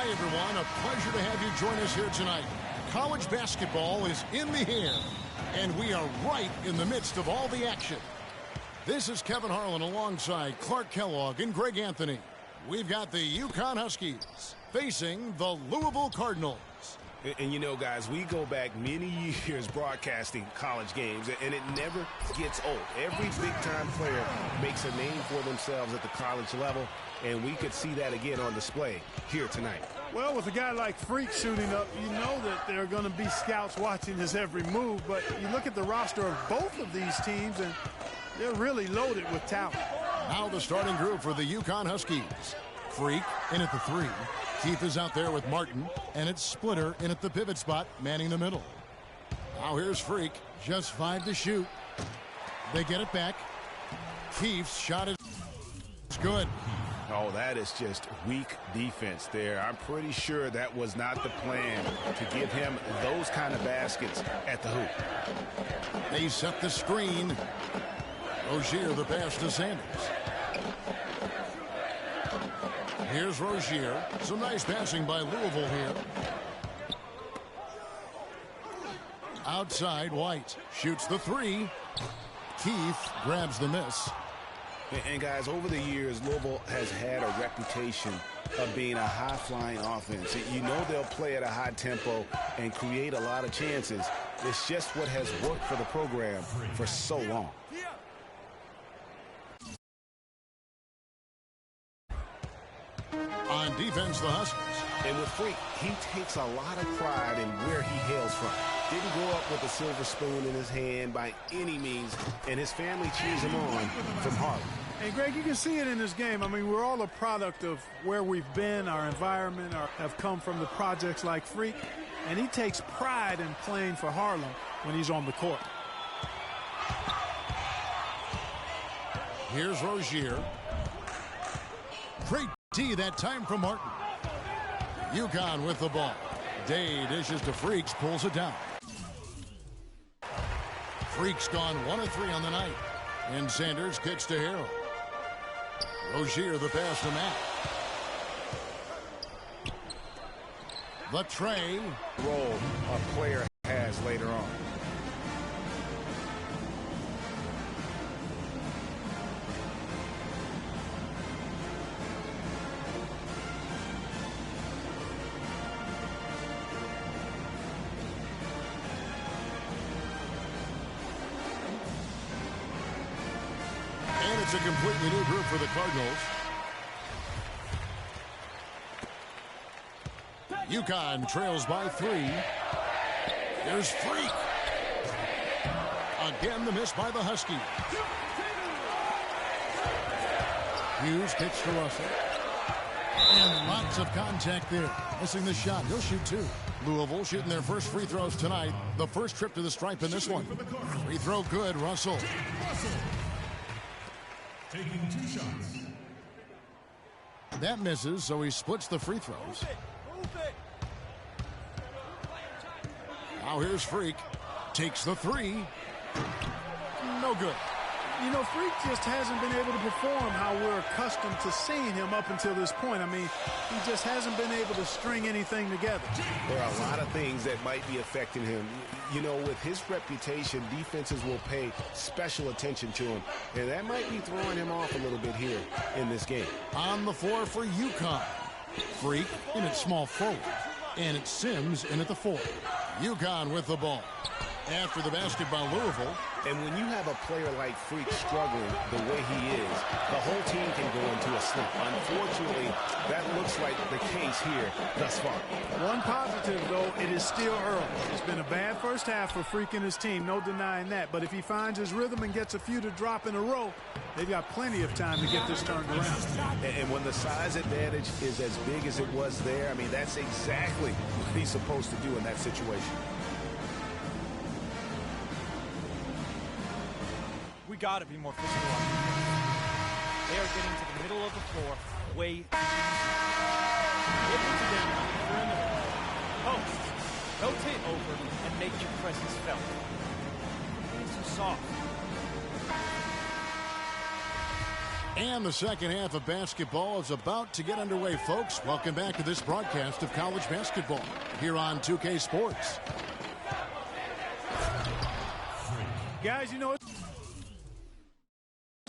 Hi, everyone. A pleasure to have you join us here tonight. College basketball is in the air, and we are right in the midst of all the action. This is Kevin Harlan alongside Clark Kellogg and Greg Anthony. We've got the UConn Huskies facing the Louisville Cardinals. And you know, guys, we go back many years broadcasting college games, and it never gets old. Every big-time player makes a name for themselves at the college level, and we could see that again on display here tonight. Well, with a guy like Freak shooting up, you know that there are going to be scouts watching his every move, but you look at the roster of both of these teams, and they're really loaded with talent. Now the starting group for the UConn Huskies. Freak in at the 3. Keith is out there with Martin, and it's Splitter in at the pivot spot, manning the middle. Now here's Freak, just 5 to shoot. They get it back. Keith's shot is good. Oh, that is just weak defense there. I'm pretty sure that was not the plan to give him those kind of baskets at the hoop. They set the screen. Rozier the pass to Sanders. Here's Rozier. Some nice passing by Louisville here. Outside, White shoots the 3. Keith grabs the miss. And guys, over the years, Louisville has had a reputation of being a high-flying offense. You know they'll play at a high tempo and create a lot of chances. It's just what has worked for the program for so long. On defense, the Huskies. And with Freak, he takes a lot of pride in where he hails from. Didn't grow up with a silver spoon in his hand by any means, and his family cheers him on from Harlem. And Greg, you can see it in this game. I mean, we're all a product of where we've been, our environment, have come from the projects like Freak, and he takes pride in playing for Harlem when he's on the court. Here's Rozier. Great D that time from Martin. UConn with the ball. Day dishes to Freaks, pulls it down. Freaks gone 1 of 3 on the night. And Sanders kicks to Harrell. Rozier the pass to Matt. The tray. Role a player has later on. It's a completely new group for the Cardinals. UConn trails by 3. There's Freak. Again, the miss by the Huskies. Hughes kicks to Russell. And lots of contact there. Missing the shot. He'll shoot 2. Louisville shooting their first free throws tonight. The first trip to the stripe in this one. Free throw good, Russell. Taking 2 shots. That misses, so he splits the free throws. Now here's Freak. Takes the 3. No good. You know, Freak just hasn't been able to perform how we're accustomed to seeing him up until this point. I mean, he just hasn't been able to string anything together. There are a lot of things that might be affecting him. You know, with his reputation, defenses will pay special attention to him, and that might be throwing him off a little bit here in this game. On the floor for UConn. Freak in at small forward, and it's Sims in at the 4. UConn with the ball. After the basket by Louisville. And when you have a player like Freak struggling the way he is, the whole team can go into a slump. Unfortunately, that looks like the case here thus far. One positive, though, it is still early. It's been a bad first half for Freak and his team, no denying that. But if he finds his rhythm and gets a few to drop in a row, they've got plenty of time to get this turned around. And when the size advantage is as big as it was there, I mean, that's exactly what he's supposed to do in that situation. We got to be more physical on defense. They are getting to the middle of the floor way too easy. Get into them on the perimeter. Post. Rotate over and make your presence felt. It's too soft. And the second half of basketball is about to get underway, folks. Welcome back to this broadcast of college basketball here on 2K Sports. Guys, you know, it's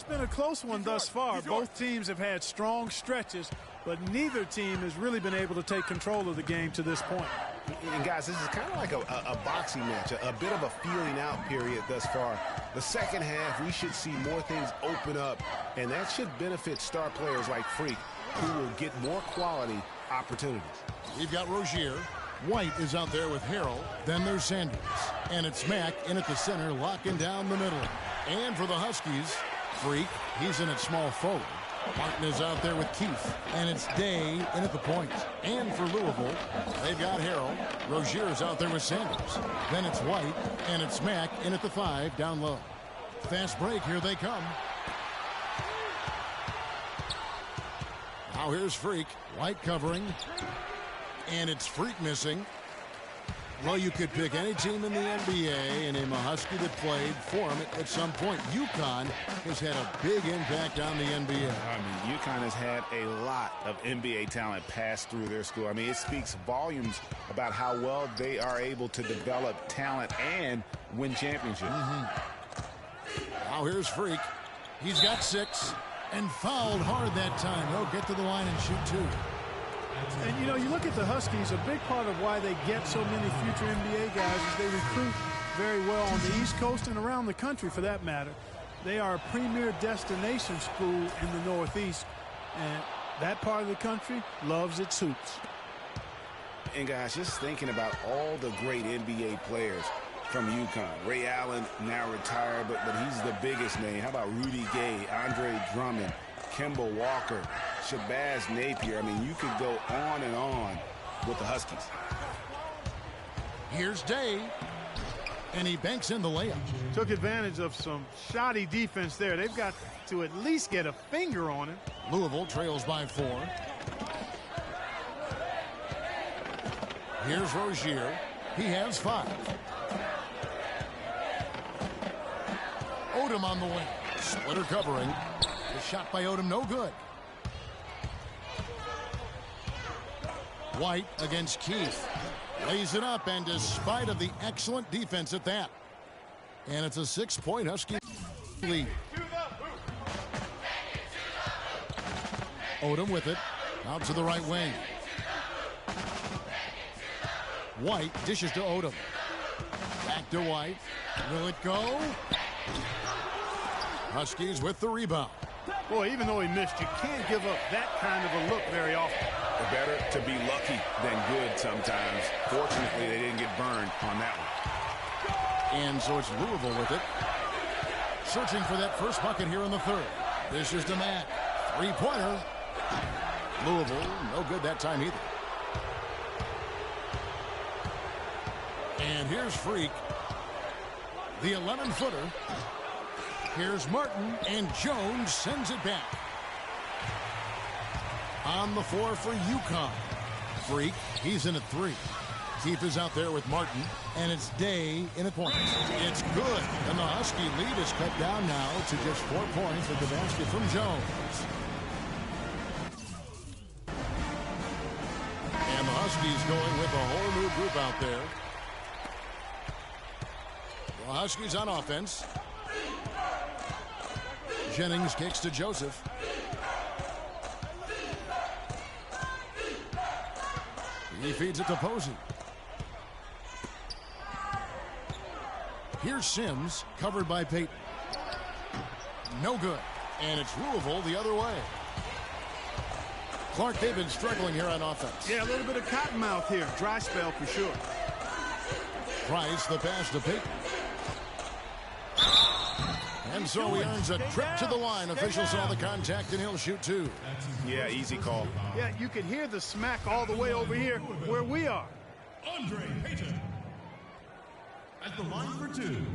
been a close one thus far. Both teams have had strong stretches, but neither team has really been able to take control of the game to this point. And guys, this is kind of like a boxing match, a bit of a feeling out period thus far. The second half, we should see more things open up, and that should benefit star players like Freak, who will get more quality opportunities. We've got Rozier. White is out there with Harrell. Then there's Sanders. And it's Mack in at the center, locking down the middle. And for the Huskies, Freak, he's in at small forward. Martin is out there with Keith. And it's Day in at the point. And for Louisville, they've got Harrell. Rozier is out there with Sanders. Then it's White. And it's Mack in at the 5 down low. Fast break. Here they come. Now here's Freak. White covering. And it's Freak missing. Well, you could pick any team in the NBA and name a Husky that played for him at some point. UConn has had a big impact on the NBA. I mean, UConn has had a lot of NBA talent pass through their school. I mean, it speaks volumes about how well they are able to develop talent and win championships. Now here's Freak. He's got 6 and fouled hard that time. He'll get to the line and shoot 2. And, you know, you look at the Huskies, a big part of why they get so many future NBA guys is they recruit very well on the East Coast and around the country, for that matter. They are a premier destination school in the Northeast, and that part of the country loves its hoops. And, guys, just thinking about all the great NBA players from UConn. Ray Allen now retired, but he's the biggest name. How about Rudy Gay, Andre Drummond, Kemba Walker, Shabazz Napier. I mean, you could go on and on with the Huskies. Here's Day, and he banks in the layup. Took advantage of some shoddy defense there. They've got to at least get a finger on it. Louisville trails by 4. Here's Rozier. He has 5. Odom on the wing. Splitter covering. The shot by Odom, no good. White against Keith. Lays it up, and despite of the excellent defense at that. And it's a 6-point Husky lead. Odom with it. Out to the right wing. White dishes to Odom. Back to White. Will it go? Huskies with the rebound. Boy, even though he missed, you can't give up that kind of a look very often. Better to be lucky than good sometimes. Fortunately, they didn't get burned on that one. And so it's Louisville with it. Searching for that first bucket here in the 3rd. This is to Mack. 3-pointer. Louisville, no good that time either. And here's Freak. The 11-footer. Here's Martin, and Jones sends it back. On the floor for UConn. Freak, he's in at 3. Keith is out there with Martin, and it's Day in at point. It's good, and the Husky lead is cut down now to just 4 points at the basket from Jones. And the Huskies going with a whole new group out there. The Huskies on offense. Jennings kicks to Joseph. He feeds it to Posey. Here's Sims, covered by Payton. No good. And it's Louisville the other way. Clark, they've been struggling here on offense. Yeah, a little bit of cottonmouth here. Dry spell for sure. Price, the pass to Payton. And so he earns a trip to the line. Official saw the contact, and he'll shoot 2. Yeah, easy call. Yeah, you can hear the smack all the way over here where we are. Andre Payton at the line for 2.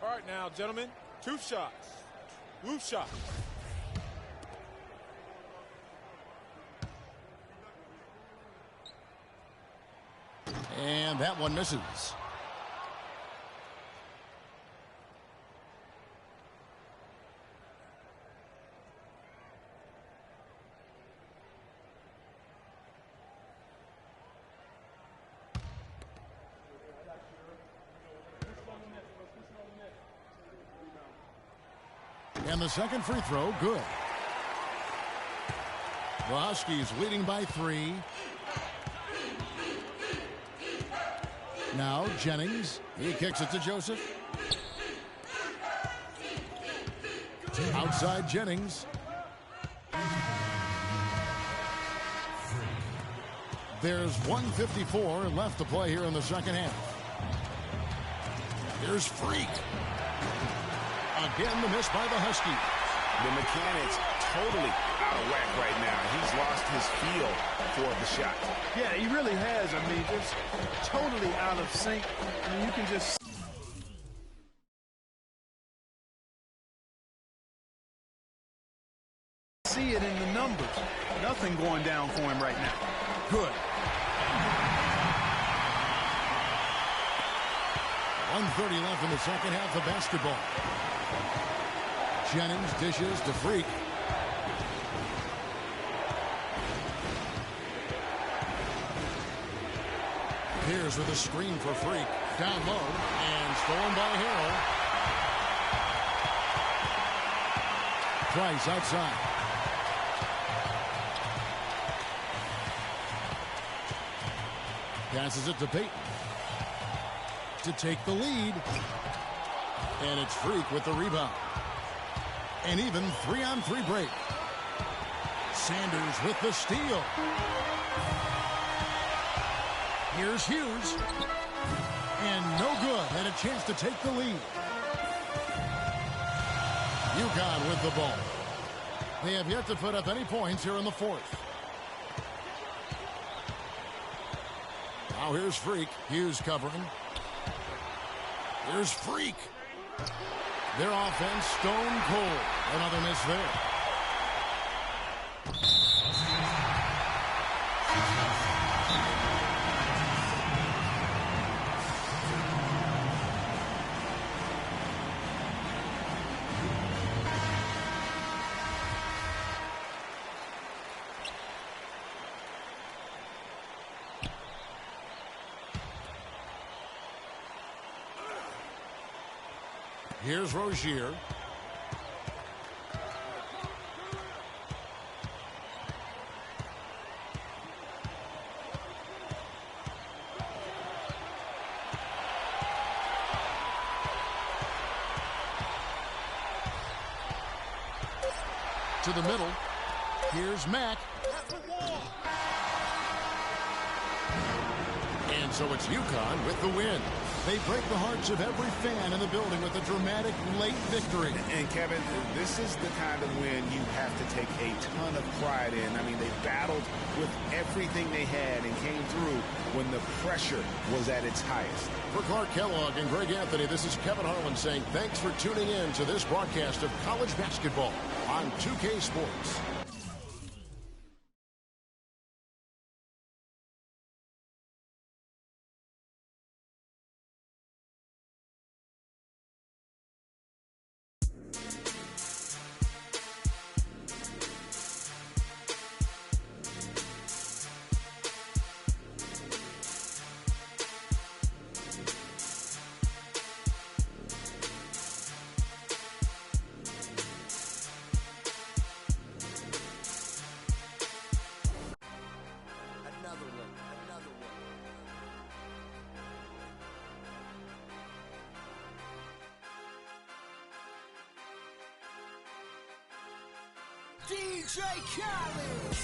All right, now, gentlemen, 2 shots. Loose shot. And that one misses. And the second free throw, good. The Huskies leading by 3. Now Jennings. He kicks it to Joseph. Outside Jennings. There's 1:54 left to play here in the second half. Here's Freak. Again, the miss by the Huskies. The mechanics totally out of whack right now. He's lost his feel for the shot. Yeah, he really has. I mean, just totally out of sync. I mean, you can just see it in the numbers. Nothing going down for him right now. Good. 1:30 left in the second half of basketball. Jennings dishes to Freak. Here's with a screen for Freak. Down low and stolen by Harrell. Price outside. Passes it to Payton to take the lead. And it's Freak with the rebound. An even 3-on-3 break. Sanders with the steal. Here's Hughes. And no good. And a chance to take the lead. UConn with the ball. They have yet to put up any points here in the fourth. Now here's Freak. Hughes covering. Here's Freak. Their offense stone cold. Another miss there. Here's Rozier. To the middle. Here's Mack. And so it's UConn with the win. They break the hearts of every fan in the building with a dramatic late victory. And Kevin, this is the kind of win you have to take a ton of pride in. I mean, they battled with everything they had and came through when the pressure was at its highest. For Clark Kellogg and Greg Anthony, this is Kevin Harlan saying thanks for tuning in to this broadcast of college basketball on 2K Sports. DJ Khaled.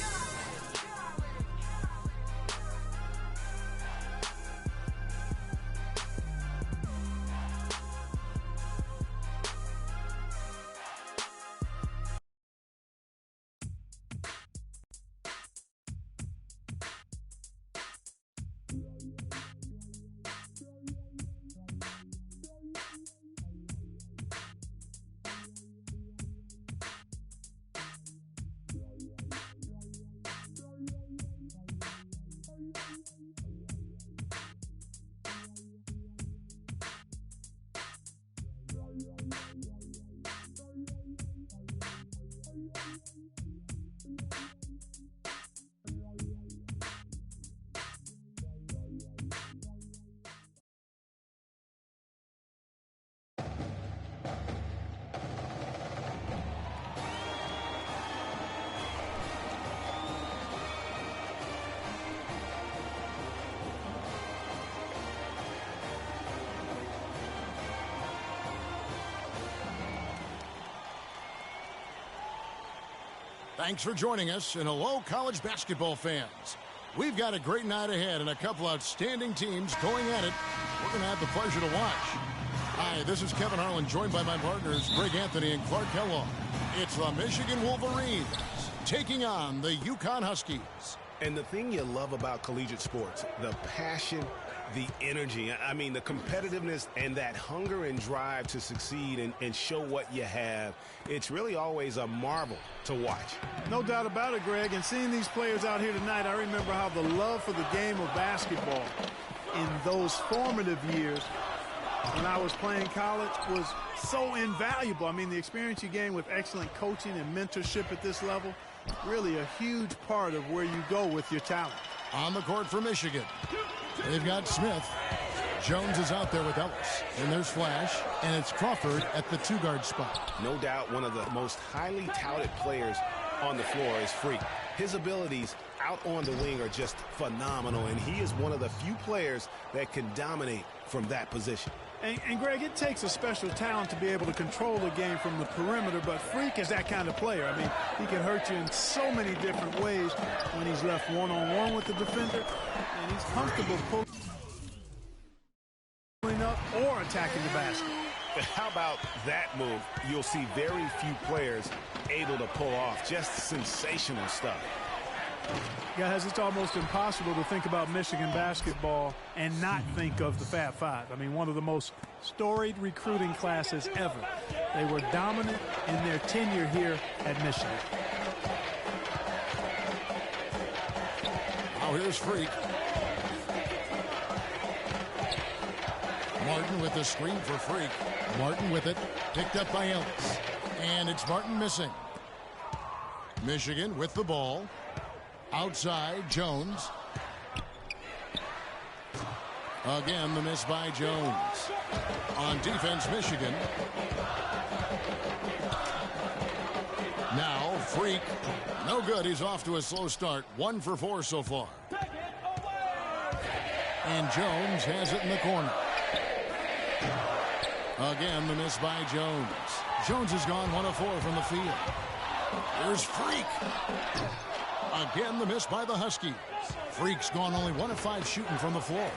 Thanks for joining us, and hello, college basketball fans. We've got a great night ahead and a couple outstanding teams going at it. We're going to have the pleasure to watch. Hi, this is Kevin Harlan, joined by my partners, Greg Anthony and Clark Kellogg. It's the Michigan Wolverines taking on the UConn Huskies. And the thing you love about collegiate sports, the passion, the energy, I mean, the competitiveness and that hunger and drive to succeed and show what you have, it's really always a marvel to watch. No doubt about it, Greg. And seeing these players out here tonight, I remember how the love for the game of basketball in those formative years when I was playing college was so invaluable. I mean, the experience you gain with excellent coaching and mentorship at this level, really a huge part of where you go with your talent. On the court for Michigan, they've got Smith. Jones is out there with Ellis. And there's Flash, and it's Crawford at the two-guard spot. No doubt one of the most highly touted players on the floor is Freak. His abilities out on the wing are just phenomenal, and he is one of the few players that can dominate from that position. And Greg, it takes a special talent to be able to control the game from the perimeter, but Freak is that kind of player. I mean, he can hurt you in so many different ways when he's left one-on-one with the defender, and he's comfortable pulling up or attacking the basket. How about that move? You'll see very few players able to pull off just sensational stuff. Guys, it's almost impossible to think about Michigan basketball and not think of the Fab Five. I mean, one of the most storied recruiting classes ever. They were dominant in their tenure here at Michigan. Now here's Freak. Martin with the screen for Freak. Martin with it, picked up by Ellis. And it's Martin missing. Michigan with the ball. Outside, Jones. Again, the miss by Jones. On defense, Michigan. Now, Freak. No good. He's off to a slow start. 1 for 4 so far. And Jones has it in the corner. Again, the miss by Jones. Jones has gone 1 of 4 from the field. Here's Freak. Again, the miss by the Huskies. Freak's gone only 1 of 5 shooting from the floor.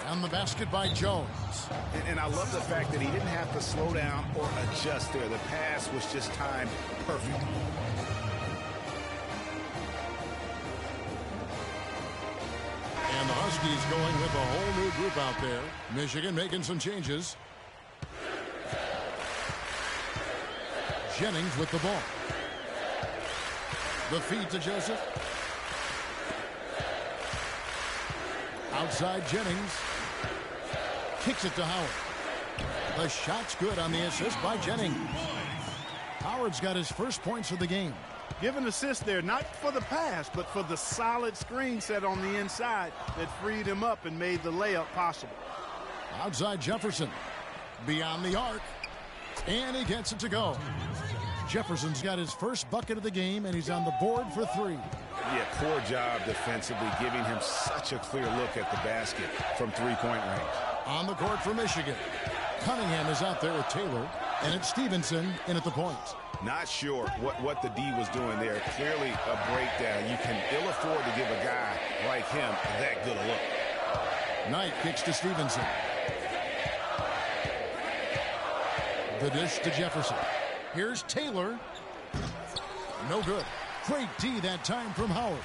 And the basket by Jones. And I love the fact that he didn't have to slow down or adjust there. The pass was just timed perfect. And the Huskies going with a whole new group out there. Michigan making some changes. Jennings with the ball. The feed to Joseph. Outside Jennings. Kicks it to Howard. The shot's good on the assist by Jennings. Howard's got his first points of the game. Give an assist there, not for the pass, but for the solid screen set on the inside that freed him up and made the layup possible. Outside Jefferson. Beyond the arc. And he gets it to go. Jefferson's got his first bucket of the game, and he's on the board for 3. Yeah, poor job defensively, giving him such a clear look at the basket from three-point range. On the court for Michigan. Cunningham is out there with Taylor, and it's Stevenson in at the point. Not sure what the D was doing there. Clearly a breakdown. You can ill afford to give a guy like him that good a look. Knight kicks to Stevenson. The dish to Jefferson. Here's Taylor. No good. Great D that time from Howard.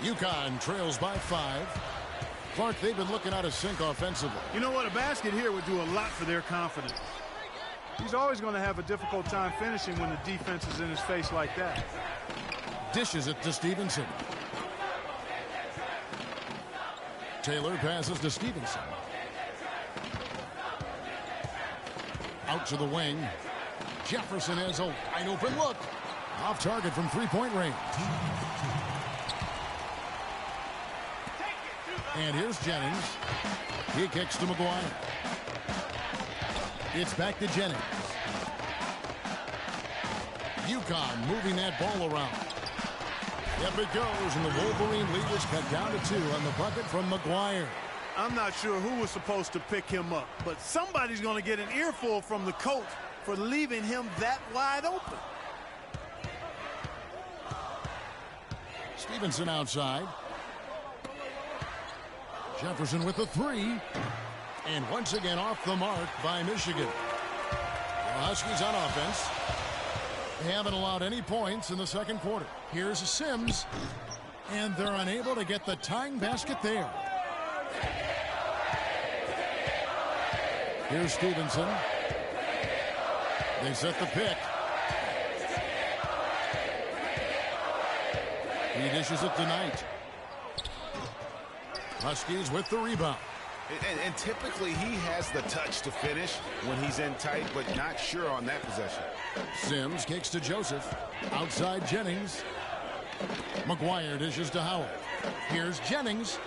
UConn trails by 5. Clark, they've been looking out of sync offensively. You know what? A basket here would do a lot for their confidence. He's always going to have a difficult time finishing when the defense is in his face like that. Dishes it to Stevenson. Taylor passes to Stevenson. Out to the wing. Jefferson has a wide open look. Off target from three-point range. And here's Jennings. He kicks to McGuire. It's back to Jennings. UConn moving that ball around. Up it goes, and the Wolverine lead is cut down to 2 on the bucket from McGuire. I'm not sure who was supposed to pick him up, but somebody's going to get an earful from the coach for leaving him that wide open. Stevenson outside. Jefferson with the three. And once again off the mark by Michigan. The Huskies on offense. They haven't allowed any points in the second quarter. Here's Sims. And they're unable to get the tying basket there. Here's Stevenson. They set the pick. He dishes it to Knight. Huskies with the rebound. And typically he has the touch to finish when he's in tight, but not sure on that possession. Sims kicks to Joseph. Outside Jennings. McGuire dishes to Howard. Here's Jennings.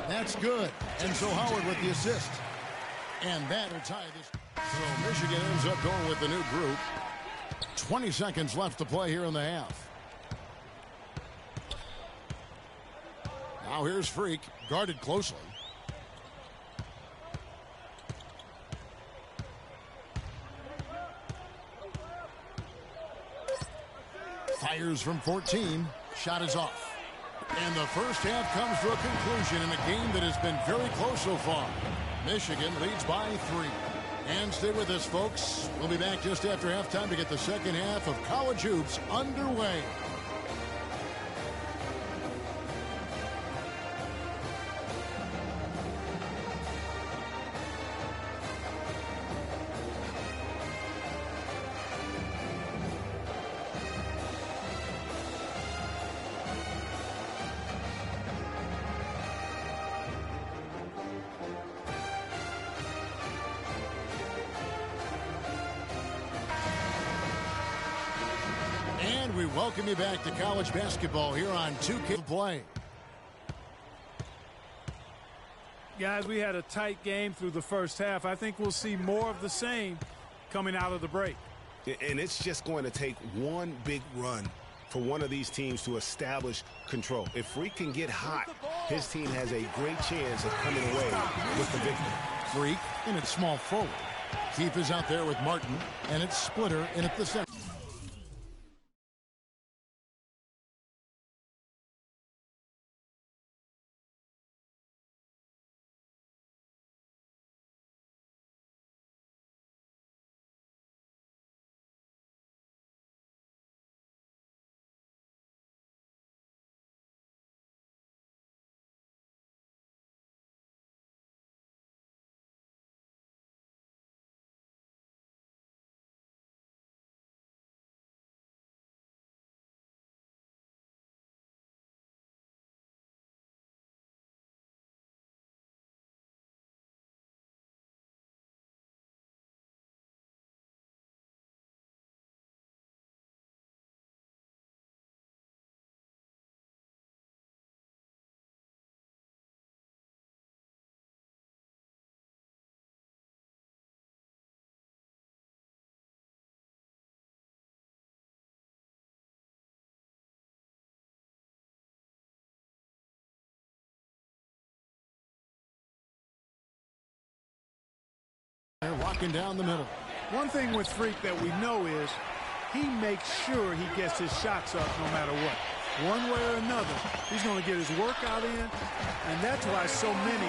That's good. And so Howard with the assist. And that will tie this. So Michigan ends up going with the new group. 20 seconds left to play here in the half. Now here's Freak, guarded closely. Fires from 14. Shot is off. And the first half comes to a conclusion in a game that has been very close so far. Michigan leads by 3. And stay with us, folks. We'll be back just after halftime to get the second half of college hoops underway. We welcome you back to college basketball here on 2K Play. Guys, we had a tight game through the first half. I think we'll see more of the same coming out of the break. And it's just going to take one big run for one of these teams to establish control. If Freak can get hot, his team has a great chance of coming away with the victory. Freak in its small forward. Keith is out there with Martin, and it's Splitter in at the center. They're walking down the middle. One thing with Freak that we know is he makes sure he gets his shots up no matter what. One way or another, he's going to get his workout in, and that's why so many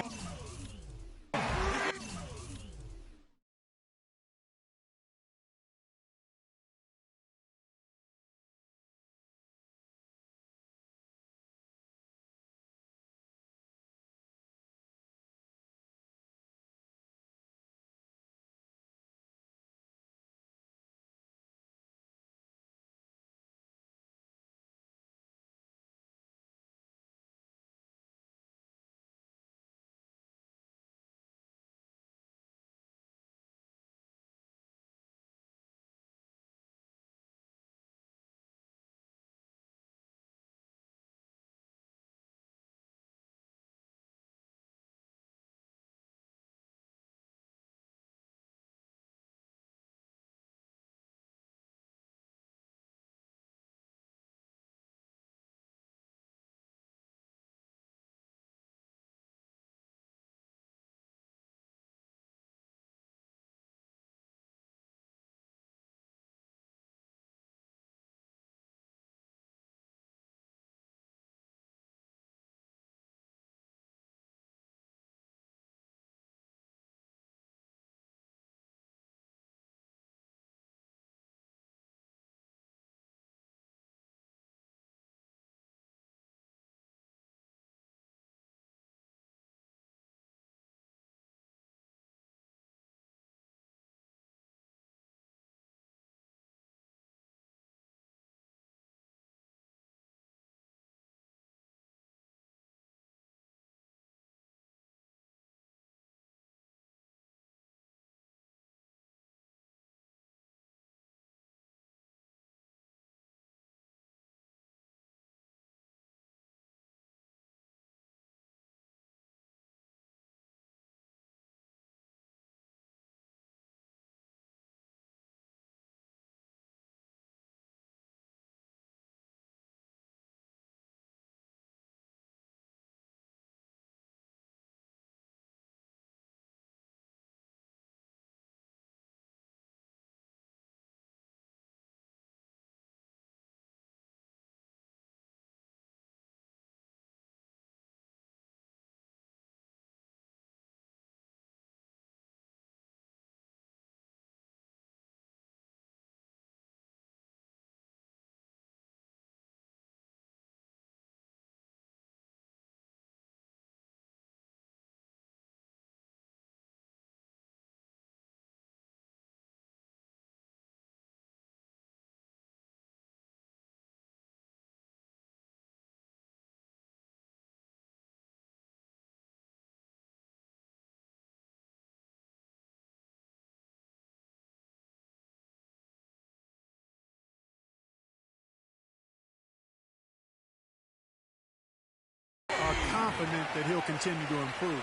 confident that he'll continue to improve.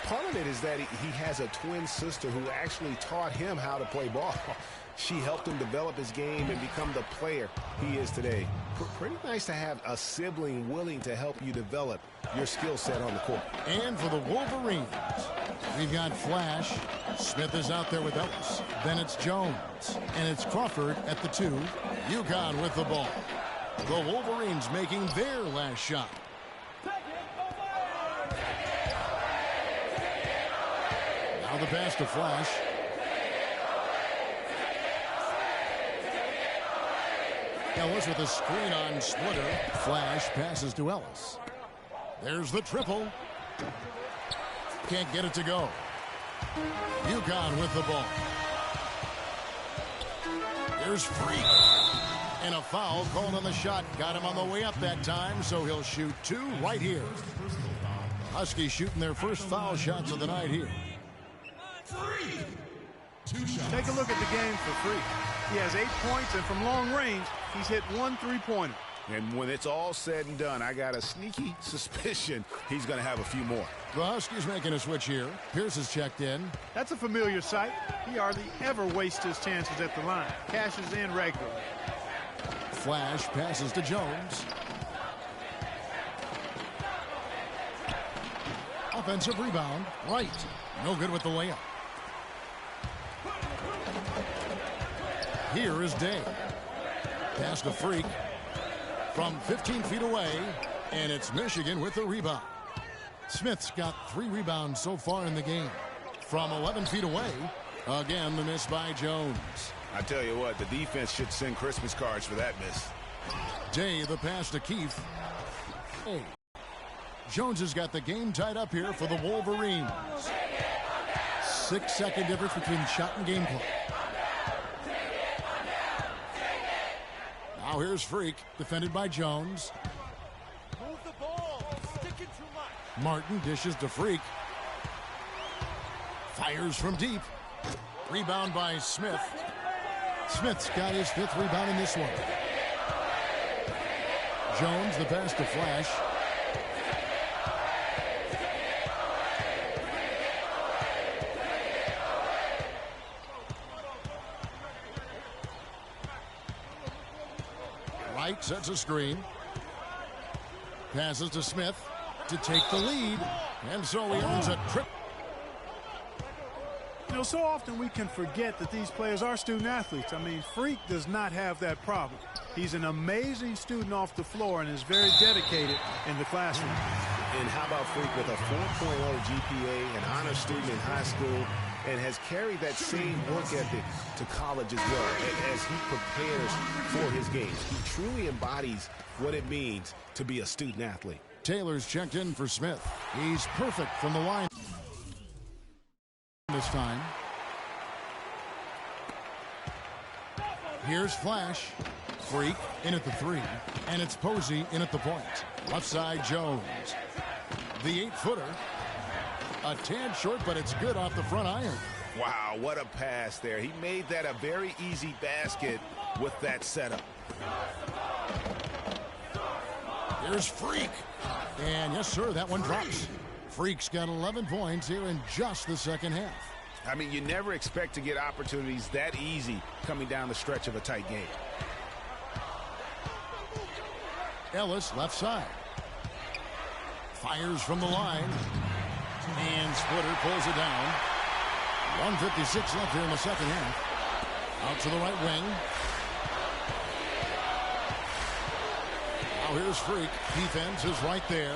Part of it is that he has a twin sister who actually taught him how to play ball. She helped him develop his game and become the player he is today. Pretty nice to have a sibling willing to help you develop your skill set on the court. And for the Wolverines, we've got Flash. Smith is out there with Ellis. Then it's Jones. And it's Crawford at the 2. UConn with the ball. The Wolverines making their last shot. Now the pass to Flash. Ellis with a screen on Splitter. Flash passes to Ellis. There's the triple. Can't get it to go. UConn with the ball. Here's Freak. And a foul called on the shot. Got him on the way up that time, so he'll shoot 2 right here. Huskies shooting their first foul shots of the night here. Take a look at the game for Freak. He has 8 points, and from long range, he's hit 1 3-pointer. And when it's all said and done, I got a sneaky suspicion he's going to have a few more. The Huskies making a switch here. Pierce is checked in. That's a familiar sight. He hardly ever wastes his chances at the line. Cashes in regularly. Flash passes to Jones. Offensive rebound. Right. No good with the layup. Here is Day. Pass to Freak from 15 feet away, and it's Michigan with the rebound. Smith's got 3 rebounds so far in the game. From 11 feet away, again the miss by Jones. I tell you what, the defense should send Christmas cards for that miss. Day, the pass to Keith. Hey. Jones has got the game tied up here for the Wolverines. 6-second difference between shot and game clock. Now here's Freak, defended by Jones. Move the ball. Sticking too much. Martin dishes to Freak. Fires from deep. Rebound by Smith. Smith's got his 5th rebound in this one. Jones, the pass to Flash. Wright sets a screen. Passes to Smith to take the lead. And so he earns a trip. You know, so often we can forget that these players are student athletes. I mean, Freak does not have that problem. He's an amazing student off the floor and is very dedicated in the classroom. And how about Freak with a 4.0 GPA, an honor student in high school, and has carried that same work ethic to college as well as he prepares for his games. He truly embodies what it means to be a student athlete. Taylor's checked in for Smith. He's perfect from the line this time. Here's Flash. Freak in at the 3. And it's Posey in at the point. Left side Jones. The 8-footer. A tad short, but it's good off the front iron. Wow, what a pass there. He made that a very easy basket with that setup. Here's Freak. And yes, sir, that one drops. Freak's got 11 points here in just the second half. I mean, you never expect to get opportunities that easy coming down the stretch of a tight game. Ellis, left side. Fires from the line. And Splitter pulls it down. 1:56 left here in the second half. Out to the right wing. Now here's Freak. Defense is right there.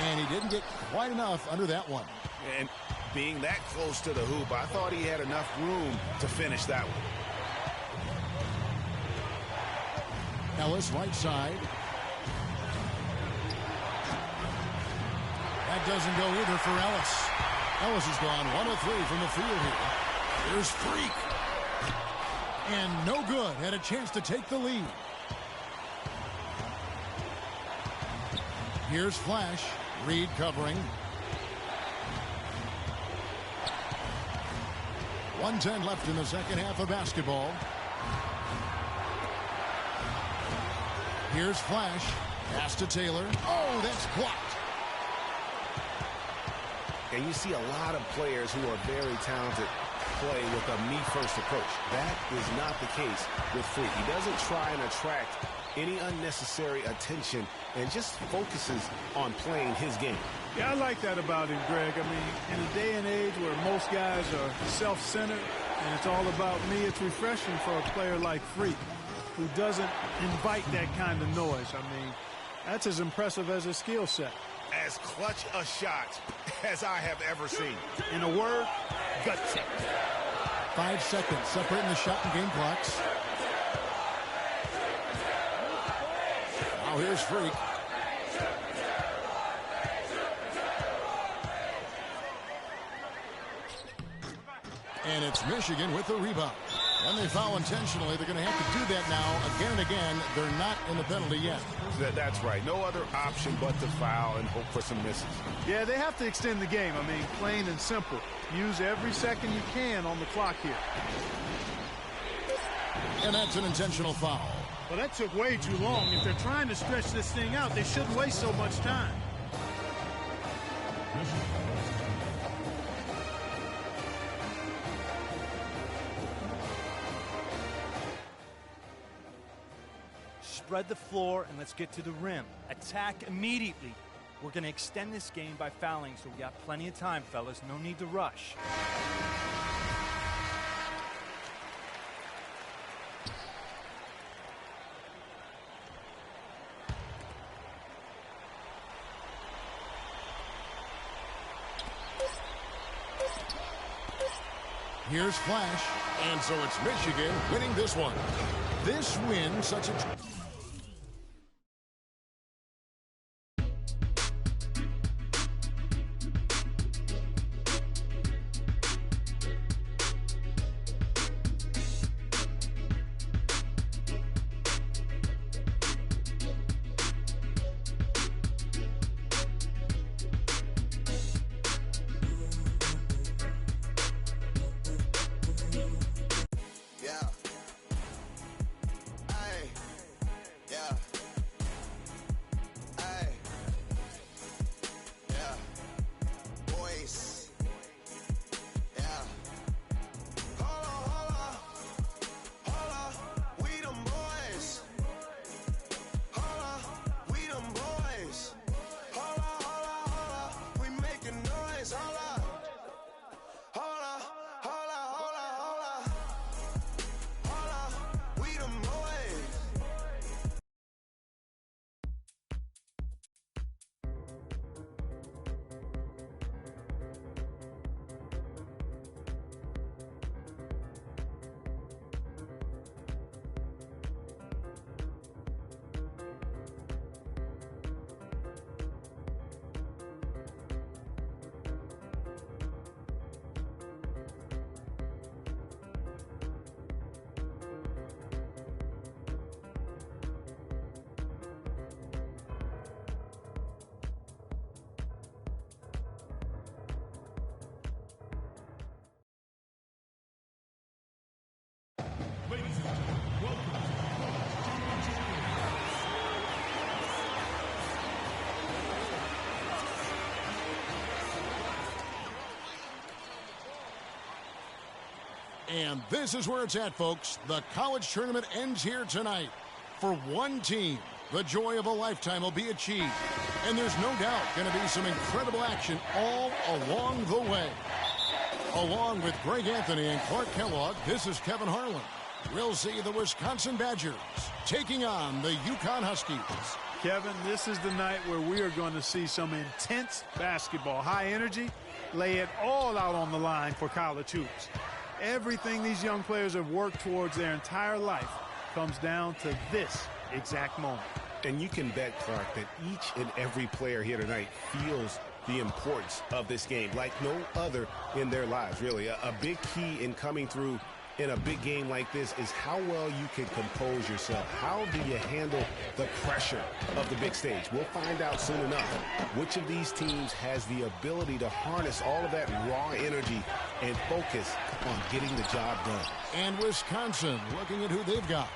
And he didn't get quite enough under that one. And being that close to the hoop, I thought he had enough room to finish that one. Ellis, right side. That doesn't go either for Ellis. Ellis has gone 1 of 3 from the field here. Here's Freak. And no good. Had a chance to take the lead. Here's Flash. Reed covering. 1:10 left in the second half of basketball. Here's Flash. Pass to Taylor. Oh, that's blocked. And you see a lot of players who are very talented play with a me-first approach. That is not the case with Freak. He doesn't try and attract any unnecessary attention and just focuses on playing his game. Yeah, I like that about him, Greg. I mean, in a day and age where most guys are self-centered and it's all about me, it's refreshing for a player like Freak who doesn't invite that kind of noise. I mean, that's as impressive as his skill set. As clutch a shot as I have ever seen. In a word, gut check. 5 seconds separating the shot and game clocks. Now here's Freak. And it's Michigan with the rebound. And they foul intentionally. They're going to have to do that now again and again. They're not in the penalty yet. That's right. No other option but to foul and hope for some misses. Yeah, they have to extend the game. I mean, plain and simple. Use every second you can on the clock here. And that's an intentional foul. Well, that took way too long. If they're trying to stretch this thing out, they shouldn't waste so much time. Spread the floor and let's get to the rim. Attack immediately. We're going to extend this game by fouling, so we got plenty of time, fellas. No need to rush. Here's Flash. And so it's Michigan winning this one. This win, such a... And this is where it's at, folks. The college tournament ends here tonight. For one team, the joy of a lifetime will be achieved. And there's no doubt going to be some incredible action all along the way. Along with Greg Anthony and Clark Kellogg, this is Kevin Harlan. We'll see the Wisconsin Badgers taking on the UConn Huskies. Kevin, this is the night where we are going to see some intense basketball. High energy, lay it all out on the line for college hoops. Everything these young players have worked towards their entire life comes down to this exact moment. And you can bet, Clark, that each and every player here tonight feels the importance of this game like no other in their lives, really. A big key in coming through in a big game like this is how well you can compose yourself. How do you handle the pressure of the big stage? We'll find out soon enough which of these teams has the ability to harness all of that raw energy and focus on getting the job done. And Wisconsin looking at who they've got.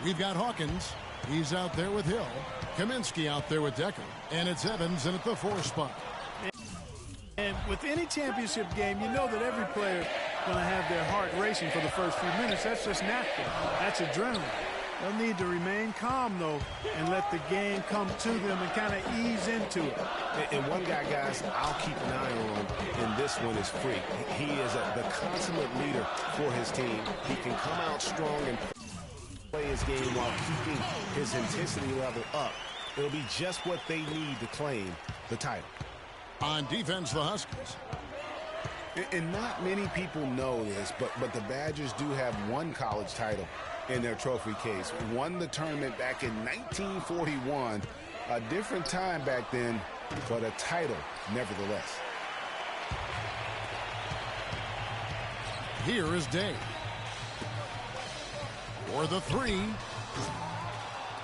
We've got Hawkins. He's out there with Hill. Kaminsky out there with Decker. And it's Evans in at the 4 spot. And And with any championship game, you know that every player is going to have their heart racing for the first few minutes. That's just natural. That's adrenaline. They'll need to remain calm, though, and let the game come to them and kind of ease into it. And one guy, guys, I'll keep an eye on in this one is Freak. He is the consummate leader for his team. He can come out strong and play his game while keeping his intensity level up. It'll be just what they need to claim the title. On defense, the Huskies. And not many people know this, but the Badgers do have one college title in their trophy case. Won the tournament back in 1941. A different time back then, but a title nevertheless. Here is Day. For the three.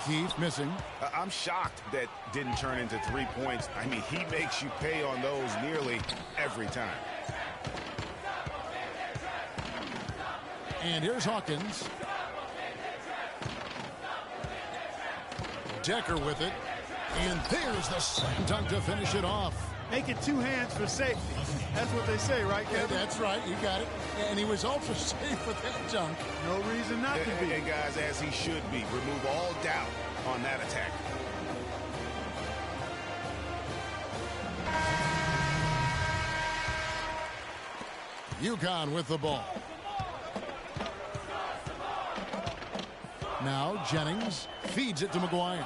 Keith missing. I'm shocked that didn't turn into 3 points. I mean, he makes you pay on those nearly every time. And here's Hawkins. Decker with it. And there's the slam dunk to finish it off. Make it two hands for safety. That's what they say, right, Kevin? Yeah, that's right. You got it. And he was ultra safe with that dunk. No reason not to be. And guys, as he should be. Remove all doubt on that attack. UConn with the ball. Now Jennings feeds it to McGuire.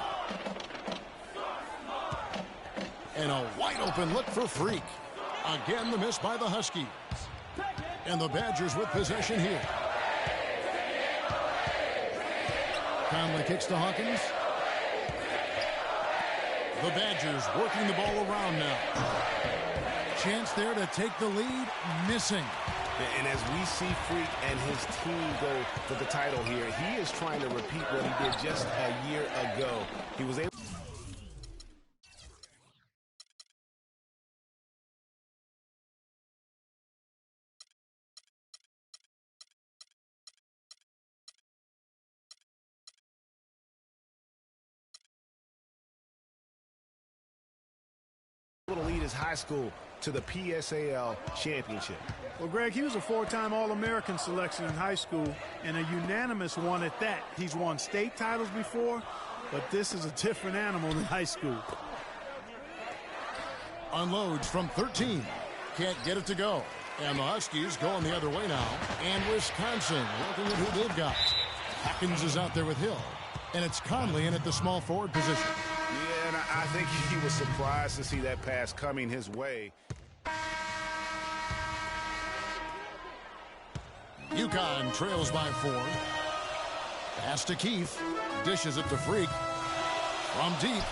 And a wide open look for Freak. Again, the miss by the Huskies. And the Badgers with possession here. Conley kicks to Hawkins. The Badgers working the ball around now. Chance there to take the lead, missing. And as we see Freak and his team go for the title here, he is trying to repeat what he did just a year ago. He was able to lead his high school to the PSAL championship. Well, Greg, he was a four-time All-American selection in high school and a unanimous one at that. He's won state titles before, but this is a different animal than high school. Unloads from 13. Can't get it to go. And the Huskies going the other way now. And Wisconsin looking at who they've got. Hawkins is out there with Hill. And it's Conley in at the small forward position. Yeah, and I think he was surprised to see that pass coming his way. UConn trails by 4. Pass to Keith. Dishes it to Freak. From deep.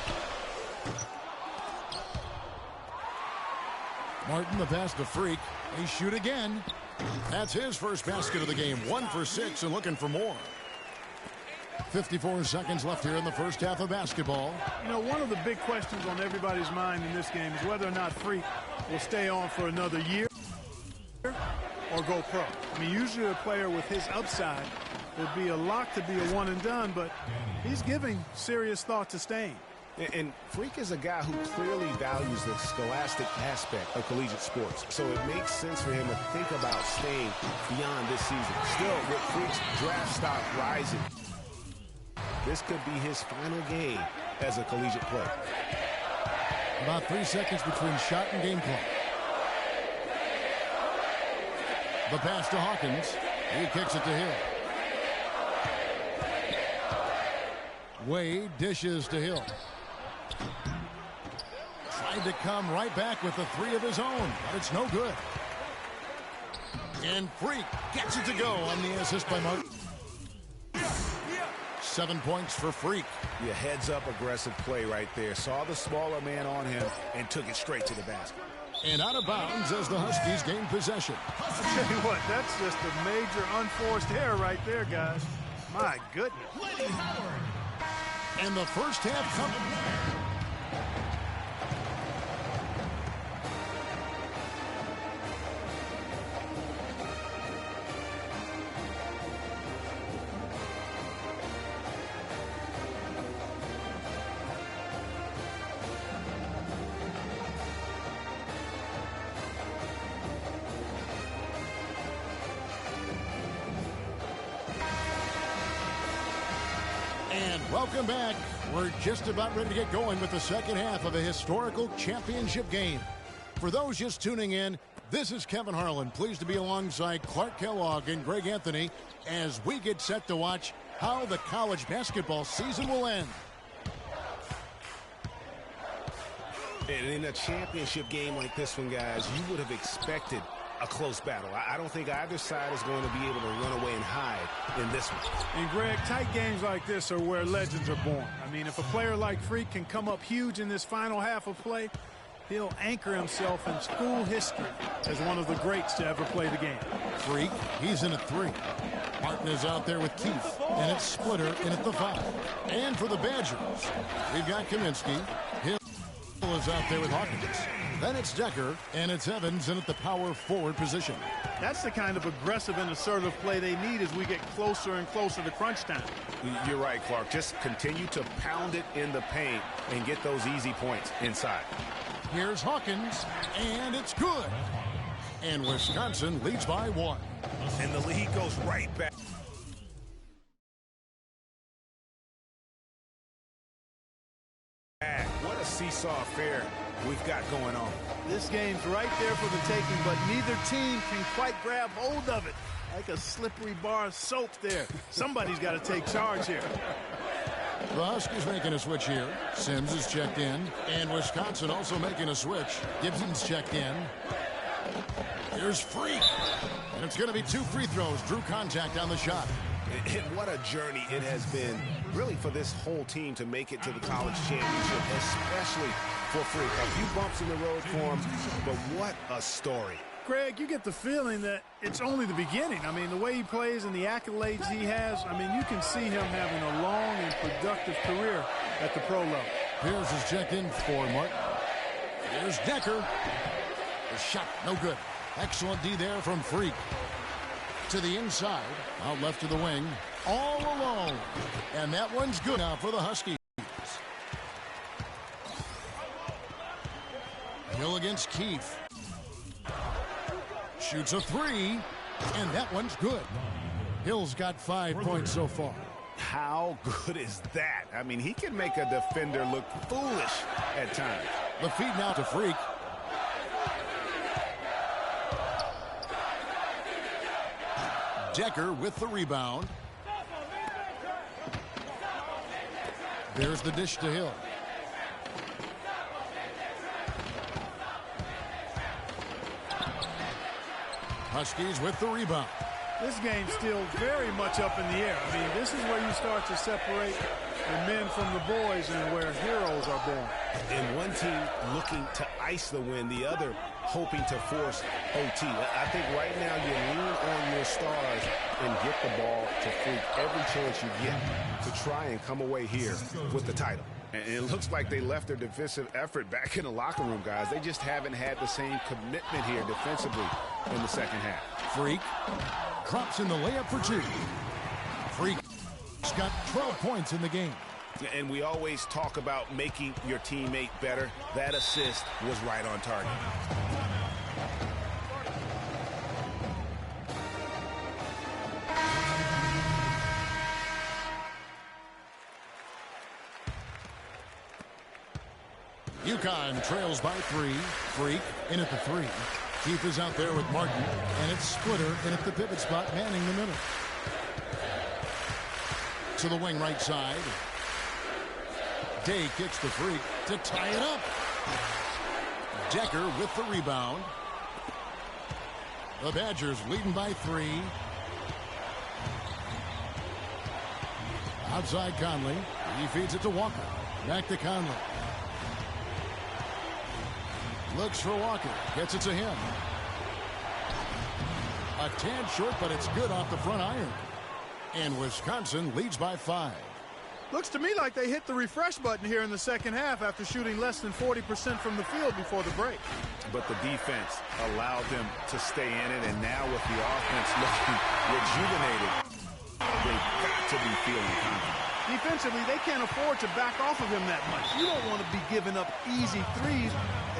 Martin, the pass to Freak. They shoot again. That's his first basket of the game. 1 for 6 and looking for more. 54 seconds left here in the first half of basketball. You know, one of the big questions on everybody's mind in this game is whether or not Freak will stay on for another year or go pro. I mean, usually a player with his upside would be a lock to be a one and done, but he's giving serious thought to staying. And Freak is a guy who clearly values the scholastic aspect of collegiate sports. So it makes sense for him to think about staying beyond this season. Still, with Freak's draft stock rising, this could be his final game as a collegiate player. About 3 seconds between shot and game clock. The pass to Hawkins. He kicks it to Hill. Wade dishes to Hill. Tried to come right back with the 3 of his own, but it's no good. And Freak gets it to go on the assist by Martin. 7 points for Freak. Yeah, heads-up aggressive play right there. Saw the smaller man on him and took it straight to the basket. And out of bounds as the Huskies gain possession. I'll tell you what, that's just a major unforced error right there, guys. My goodness. And the first half comes. Welcome back. We're just about ready to get going with the second half of a historical championship game. For those just tuning in, this is Kevin Harlan, pleased to be alongside Clark Kellogg and Greg Anthony as we get set to watch how the college basketball season will end. And in a championship game like this one, guys, you would have expected a close battle. I don't think either side is going to be able to run away and hide in this one. And, Greg, tight games like this are where legends are born. I mean, if a player like Freak can come up huge in this final half of play, he'll anchor himself in school history as one of the greats to ever play the game. Freak, he's in at 3. Martin is out there with Keith, and it's Splitter in at the 5. And for the Badgers, we've got Kaminsky. Hill is out there with Hawkins. Then it's Decker, and it's Evans in at the power forward position. That's the kind of aggressive and assertive play they need as we get closer and closer to crunch time. You're right, Clark. Just continue to pound it in the paint and get those easy points inside. Here's Hawkins, and it's good. And Wisconsin leads by 1. And the lead goes right back. What a seesaw affair we've got going on. This game's right there for the taking, but neither team can quite grab hold of it. Like a slippery bar of soap there. Somebody's got to take charge here. The Huskies making a switch here. Sims is checked in, and Wisconsin also making a switch. Gibson's checked in. Here's Freak, and it's going to be 2 free throws. Drew contact on the shot. And what a journey it has been, really, for this whole team to make it to the college championship, especially for Freak. A few bumps in the road for him, but what a story. Greg, you get the feeling that it's only the beginning. I mean, the way he plays and the accolades he has, I mean, you can see him having a long and productive career at the pro level. Here's his check-in for Martin. Here's Decker. The shot, no good. Excellent D there from Freak. To the inside, out left to the wing, all alone. And that one's good now for the Huskies. Hill against Keith. Shoots a 3, and that one's good. Hill's got 5 points so far. How good is that? I mean, he can make a defender look foolish at times. The feed now to Freak. Decker with the rebound. There's the dish to Hill. Huskies with the rebound. This game's still very much up in the air. I mean, this is where you start to separate the men from the boys and where heroes are born. And one team looking to ice the win, the other hoping to force OT. I think right now you lean on your stars and get the ball to Freak every chance you get to try and come away here with the title. And it looks like they left their defensive effort back in the locker room, guys. They just haven't had the same commitment here defensively in the second half. Freak drops in the layup for 2. Freak's got 12 points in the game. And we always talk about making your teammate better. That assist was right on target. UConn trails by 3. Freak in at the 3. Keith is out there with Martin, and it's Splitter in at the pivot spot, manning the middle. To the wing right side. Day kicks the Freak to tie it up. Decker with the rebound. The Badgers leading by 3. Outside Conley. He feeds it to Walker. Back to Conley. Looks for Walker. Gets it to him. A tad short, but it's good off the front iron. And Wisconsin leads by 5. Looks to me like they hit the refresh button here in the second half after shooting less than 40% from the field before the break. But the defense allowed them to stay in it, and now with the offense looking rejuvenated, they've got to be feeling confident. Defensively, they can't afford to back off of him that much. You don't want to be giving up easy threes,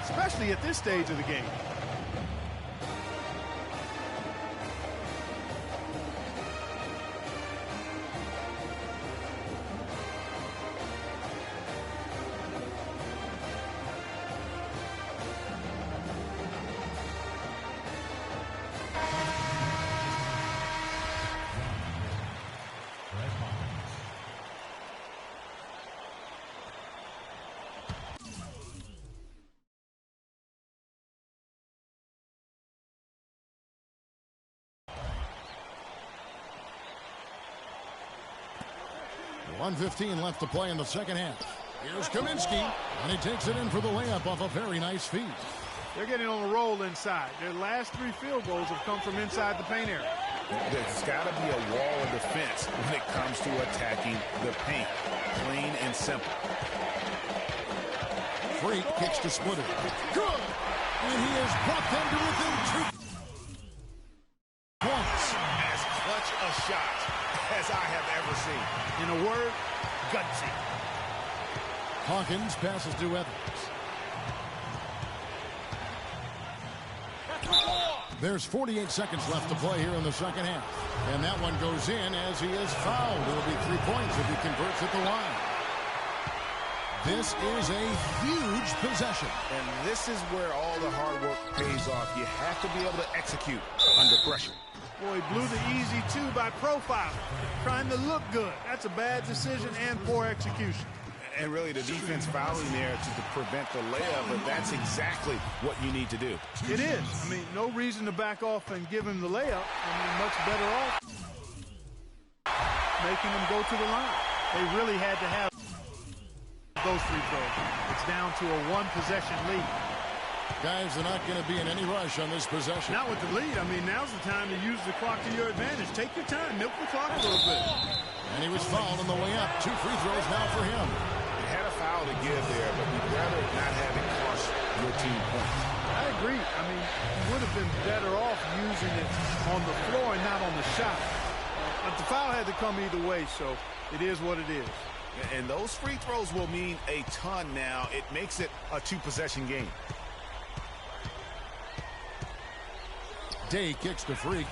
especially at this stage of the game. 1:15 left to play in the second half. Here's Kaminsky, and he takes it in for the layup off a very nice feed. They're getting on a roll inside. Their last 3 field goals have come from inside the paint area. There's got to be a wall of defense when it comes to attacking the paint. Plain and simple. Freak kicks to Splitter. Good! And he has brought them to within 2 points. As clutch a shot as I have ever seen. In a word, gutsy. Hawkins passes to Evans. There's 48 seconds left to play here in the second half. And that one goes in as he is fouled. It'll be 3 points if he converts at the line. This is a huge possession. And this is where all the hard work pays off. You have to be able to execute under pressure. Boy, he blew the easy 2 by profile. Trying to look good. That's a bad decision and poor execution. And really, the defense fouling there to prevent the layup, but that's exactly what you need to do. It is. I mean, no reason to back off and give him the layup. I mean, much better off making him go to the line. They really had to have those free throws. It's down to a 1-possession lead. Guys, they're not going to be in any rush on this possession. Not with the lead. I mean, now's the time to use the clock to your advantage. Take your time. Milk the clock a little bit. And he was fouled on the way up. 2 free throws now for him. Had a foul to give there, but we'd rather not have it cost your team points. I agree. I mean, you would have been better off using it on the floor and not on the shot. But the foul had to come either way, so it is what it is. And those free throws will mean a ton now. It makes it a 2-possession game. Day kicks to Freak.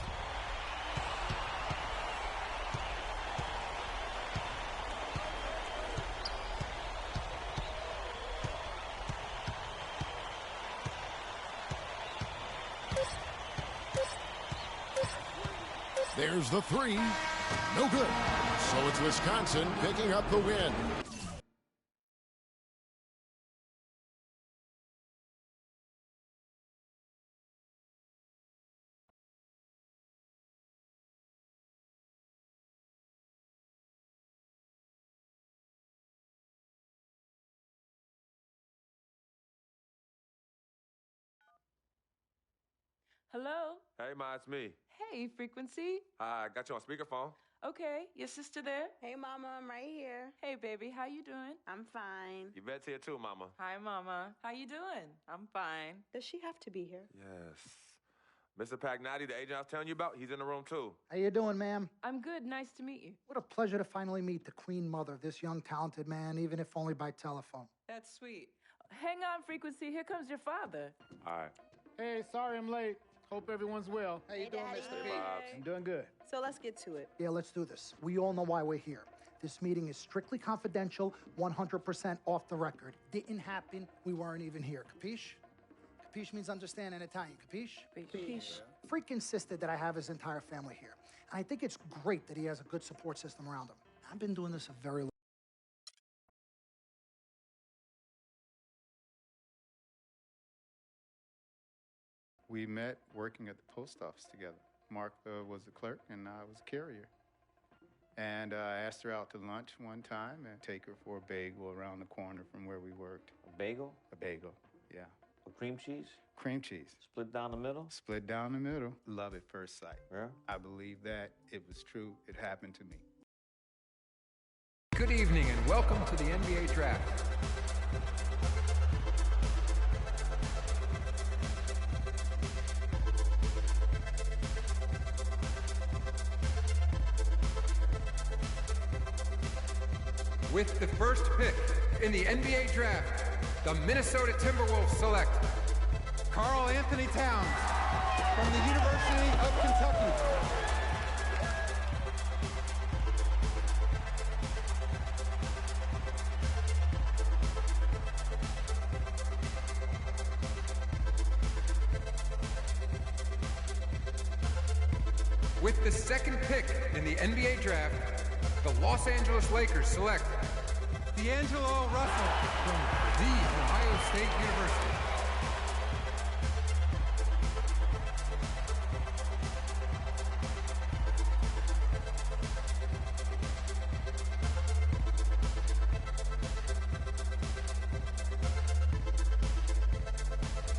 There's the 3. No good. So it's Wisconsin picking up the win. Hello? Hey, Ma, it's me. Hey, Frequency. I got you on speakerphone. Okay, your sister there? Hey, Mama, I'm right here. Hey, baby, how you doing? I'm fine. You bet's here too, Mama. Hi, Mama. How you doing? I'm fine. Does she have to be here? Yes. Mr. Pagnotti, the agent I was telling you about, he's in the room too. How you doing, ma'am? I'm good. Nice to meet you. What a pleasure to finally meet the queen mother of this young, talented man, even if only by telephone. That's sweet. Hang on, Frequency. Here comes your father. All right. Hey, sorry I'm late. Hope everyone's well. How you doing, Mr. P? I'm doing good. So let's get to it. Yeah, let's do this. We all know why we're here. This meeting is strictly confidential, 100% off the record. Didn't happen. We weren't even here. Capiche? Capiche means understand in Italian. Capiche? Capiche. Freak insisted that I have his entire family here. And I think it's great that he has a good support system around him. I've been doing this a very long time. We met working at the post office together. Mark was the clerk and I was a carrier. And I asked her out to lunch one time and take her for a bagel around the corner from where we worked. A bagel? A bagel, yeah. With cream cheese? Cream cheese. Split down the middle? Split down the middle. Love at first sight. Yeah? I believe that it was true. It happened to me. Good evening and welcome to the NBA Draft. With the first pick in the NBA Draft, the Minnesota Timberwolves select Karl Anthony Towns from the University of Kentucky. With the second pick in the NBA Draft, the Los Angeles Lakers select D'Angelo Russell from The Ohio State University.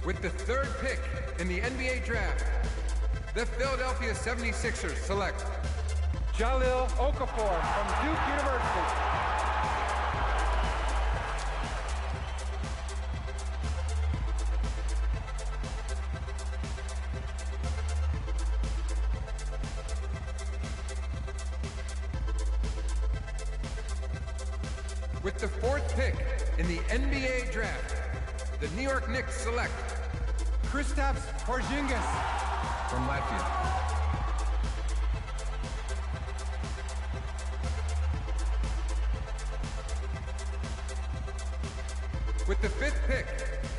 With the 3rd pick in the NBA draft, the Philadelphia 76ers select Jahlil Okafor from Duke University. With the 4th pick in the NBA draft, the New York Knicks select Kristaps Porzingis from Latvia. With the 5th pick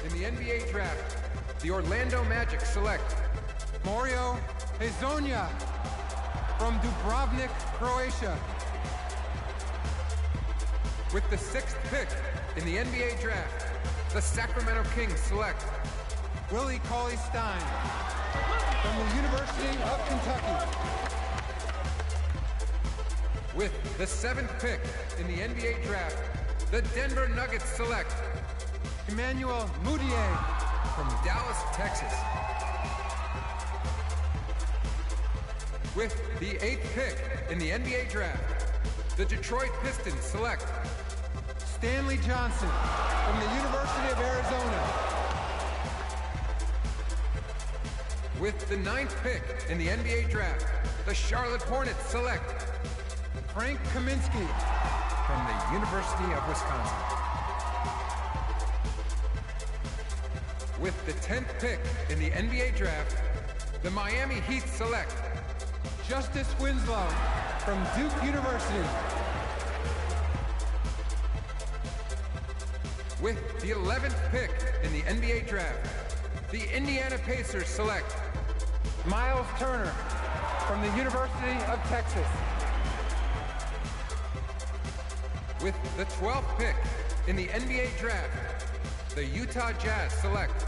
in the NBA draft, the Orlando Magic select Mario Hezonja from Dubrovnik, Croatia. With the 6th pick in the NBA draft, the Sacramento Kings select Willie Cauley-Stein from the University of Kentucky. With the 7th pick in the NBA draft, the Denver Nuggets select Emmanuel Mudiay from Dallas, Texas. With the 8th pick in the NBA draft, the Detroit Pistons select Stanley Johnson from the University of Arizona. With the 9th pick in the NBA draft, the Charlotte Hornets select Frank Kaminsky from the University of Wisconsin. With the 10th pick in the NBA draft, the Miami Heat select Justice Winslow from Duke University. With the 11th pick in the NBA draft, the Indiana Pacers select Miles Turner from the University of Texas. With the 12th pick in the NBA draft, the Utah Jazz select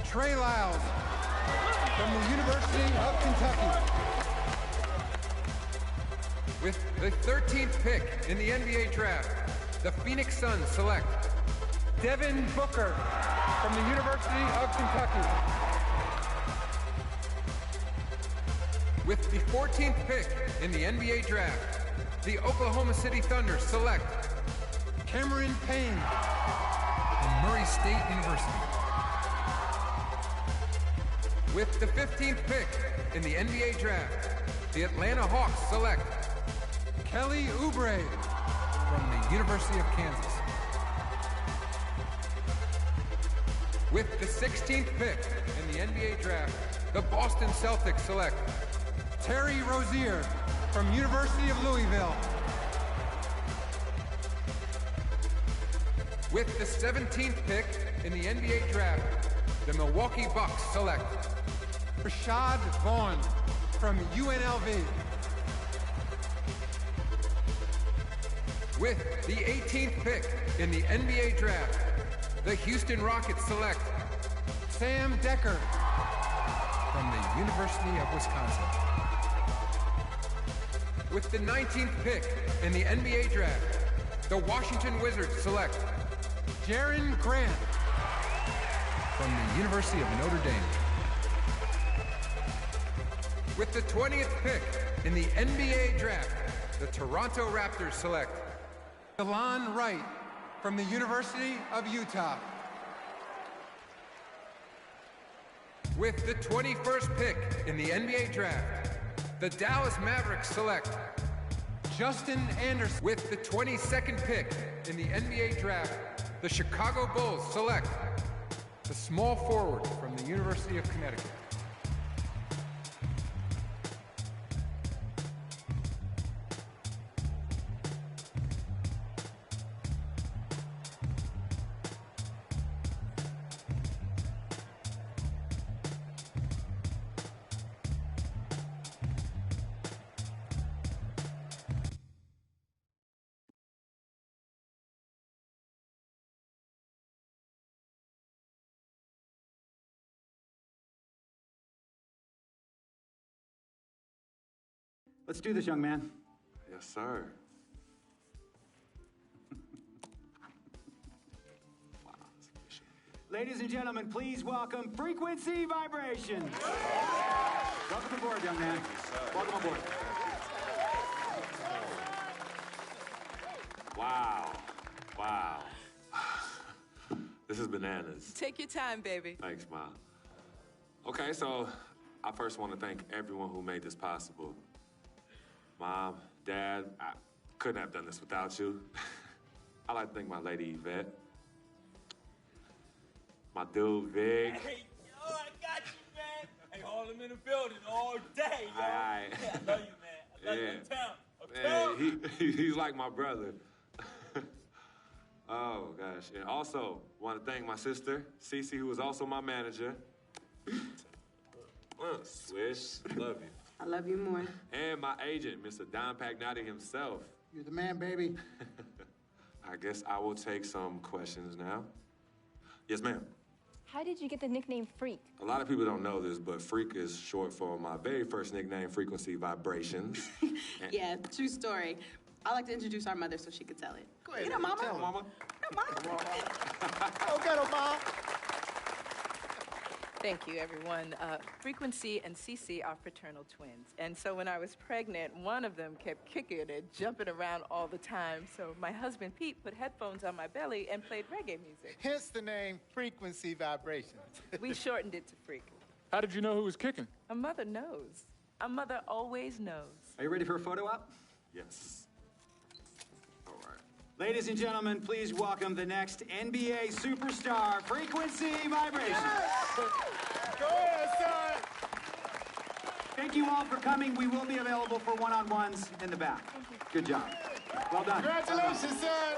Trey Lyles from the University of Kentucky. With the 13th pick in the NBA draft, the Phoenix Suns select Devin Booker from the University of Kentucky. With the 14th pick in the NBA draft, the Oklahoma City Thunder select Cameron Payne from Murray State University. With the 15th pick in the NBA draft, the Atlanta Hawks select Kelly Oubre from the University of Kansas. With the 16th pick in the NBA draft, the Boston Celtics select Terry Rozier from University of Louisville. With the 17th pick in the NBA draft, the Milwaukee Bucks select Rashad Vaughn from UNLV. With the 18th pick in the NBA draft, the Houston Rockets select Sam Decker from the University of Wisconsin. With the 19th pick in the NBA draft, the Washington Wizards select Jaren Grant from the University of Notre Dame. With the 20th pick in the NBA draft, the Toronto Raptors select Delon Wright from the University of Utah. With the 21st pick in the NBA draft, the Dallas Mavericks select Justin Anderson. With the 22nd pick in the NBA draft, the Chicago Bulls select the small forward from the University of Connecticut. Let's do this, young man. Yes, sir. Wow, that's appreciated. Ladies and gentlemen, please welcome Frequency Vibrations. Welcome aboard, young man. Welcome aboard. Wow. Wow. This is bananas. Take your time, baby. Thanks, Ma. Okay, so I first want to thank everyone who made this possible. Mom, Dad, I couldn't have done this without you. I'd like to thank my lady Yvette. My dude, Vig. Hey, yo, I got you, man. Hey, hold him in the building all day, yo. Aye. Yeah, I love you, man. I love you in town. Man, he's like my brother. Oh, gosh. And also, want to thank my sister, Cece, who is also my manager. Swish, love you. I love you more. And my agent, Mr. Don Pagnotti himself. You're the man, baby. I guess I will take some questions now. Yes, ma'am. How did you get the nickname Freak? A lot of people don't know this, but Freak is short for my very first nickname, Frequency Vibrations. Yeah, true story. I like to introduce our mother so she could tell it. Go ahead. You know, Mama. Tell Mama. Go get her, Mom. Thank you, everyone. Frequency and Cece are fraternal twins. And so when I was pregnant, one of them kept kicking and jumping around all the time. So my husband, Pete, put headphones on my belly and played reggae music. Hence the name Frequency Vibrations. We shortened it to Freak. How did you know who was kicking? A mother knows. A mother always knows. Are you ready for a photo op? Yes. All right. Ladies and gentlemen, please welcome the next NBA superstar, Frequency Vibrations. Go ahead, son. Thank you all for coming. We will be available for one-on-ones in the back. Good job. Well done. Congratulations, son.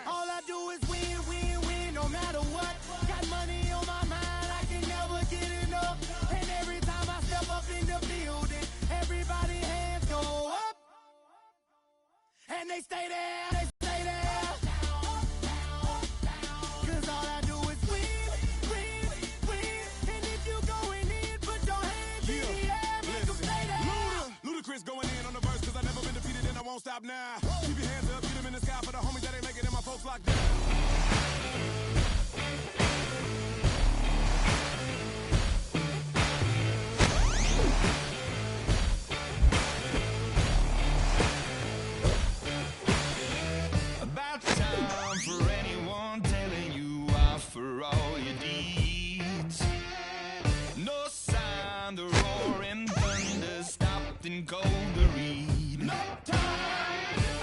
All I do is win, win, win, no matter what. Got money on my mind, I can never get enough. And every time I step up in the building, everybody hands go up. And they stay there, they stay there. Cause all I do is win, win, win. And if you going in, put your hands in the air, make them stay there. Ludacris going in on the verse, cause I never been defeated and I won't stop now. Keep your hands up, get them in the sky for the homies that ain't making it and my folks locked down. About time for anyone telling you off for all your deeds. No sign, the roaring thunder stopped and cold to read. No time.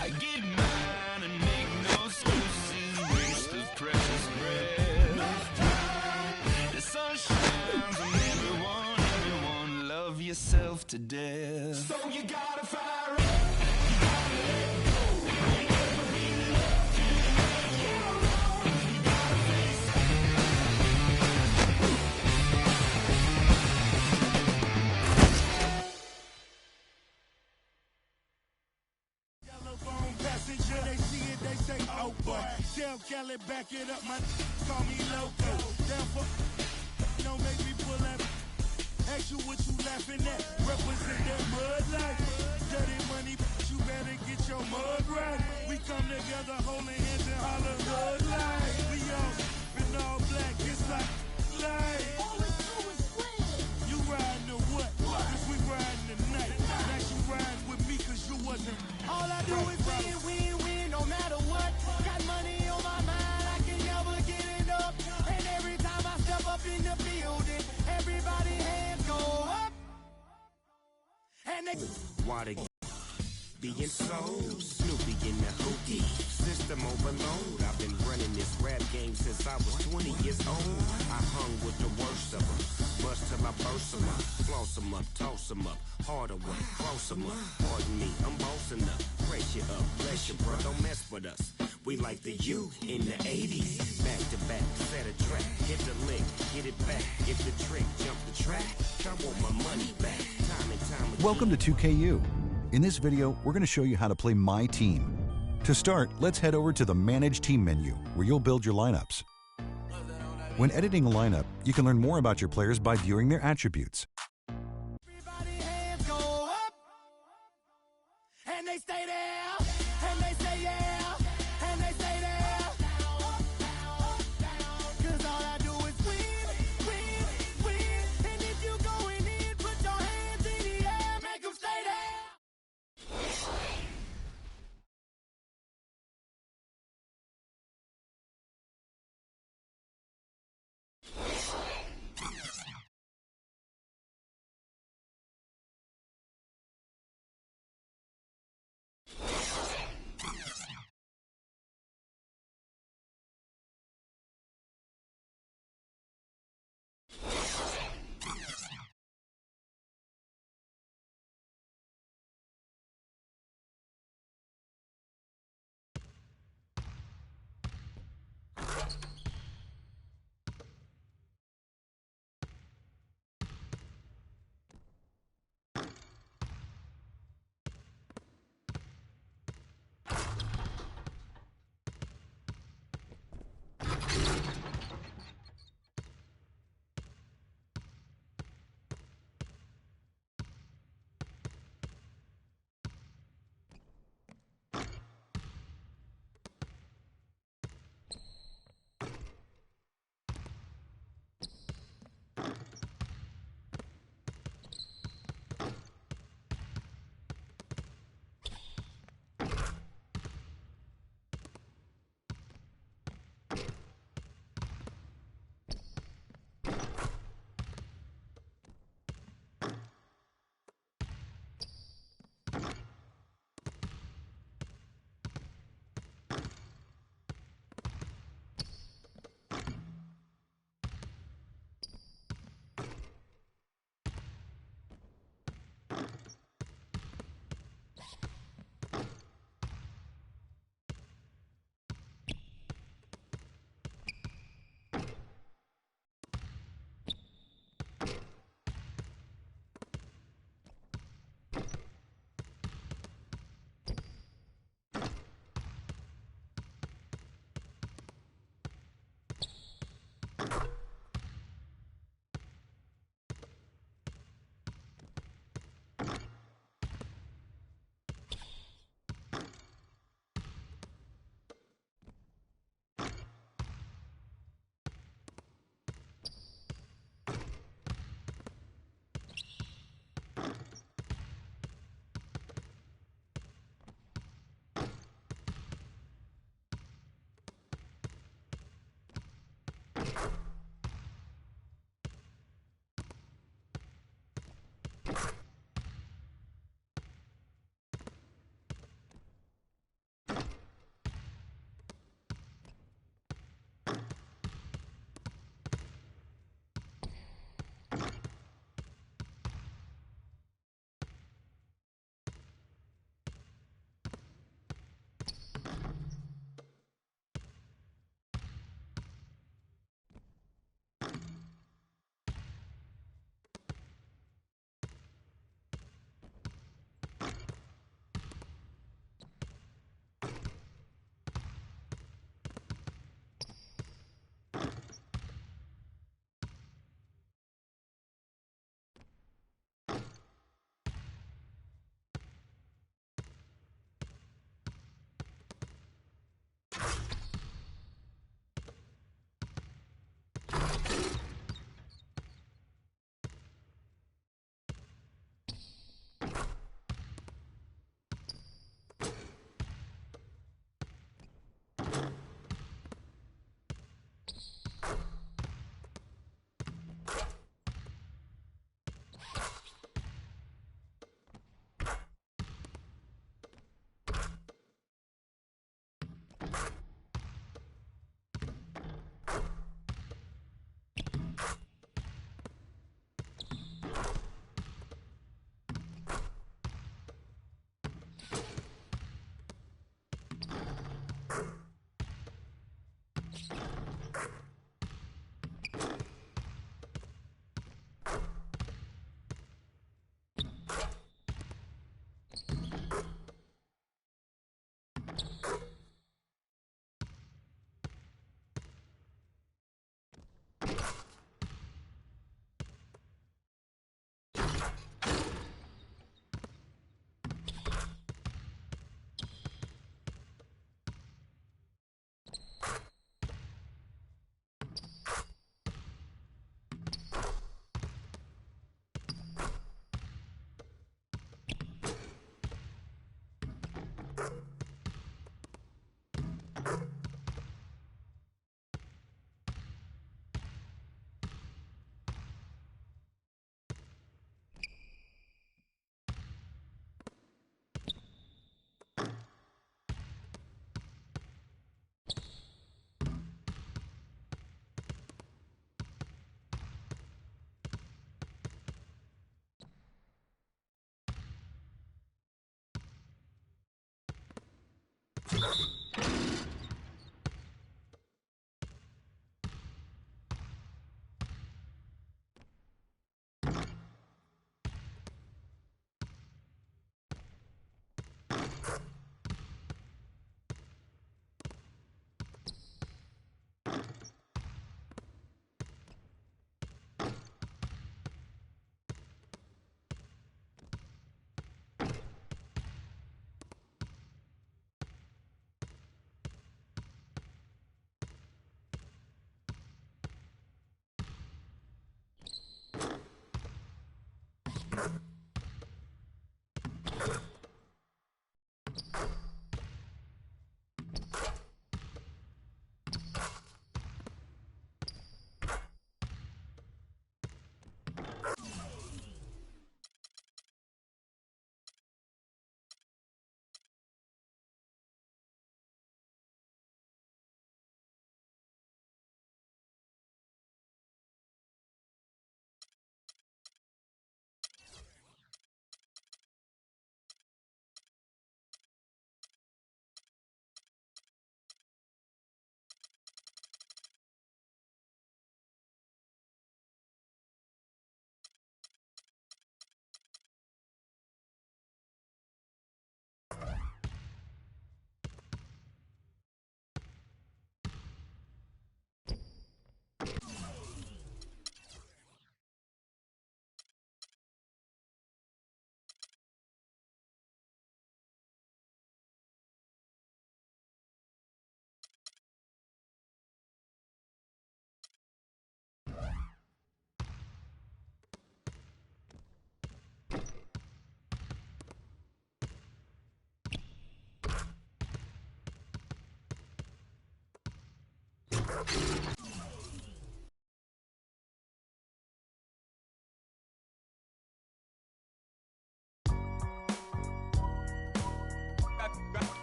I get mine and make no excuses. Waste of precious breath. No time. The sun shines on everyone, love yourself to death. So you gotta fire up. You gotta let go. Telephone passenger, they see it, they say, oh boy. Tell Kelly it, back it up, my call me loco. Therefore, don't make me pull that. Ask you what you laughing at. Represent that mud life. Dirty money, you better get your mug right. We come together holding hands and holler mud life. We all in all black, it's like life. You riding or what? Cause we riding tonight. Now you riding with me cause you wasn't. All I do is win, win, win, no matter what. Got money on my mind, I can never get it up. And every time I step up in the building, everybody hands go up. And they Water being sold, Snoopy in the hookie, system overload. I've been running this rap game since I was 20 years old. I hung with the worst of them, bust till I burst them up, floss them up, toss them up, harder work, cross them up. Pardon me, I'm bossing up, pressure up, bless you, bro, don't mess with us. We like the U in the 80s, back to back, set a track, hit the lick, get it back, get the trick, jump the track. I want my money back, time and time again. Welcome to 2KU. In this video, we're going to show you how to play My Team. To start, let's head over to the Manage Team menu, where you'll build your lineups. When editing a lineup, you can learn more about your players by viewing their attributes. everybody hands go up. And they stay there, and they say yeah, and they stay there. Cause all I do is win, win, win. And if you going in, put your hands in the air, make them stay there.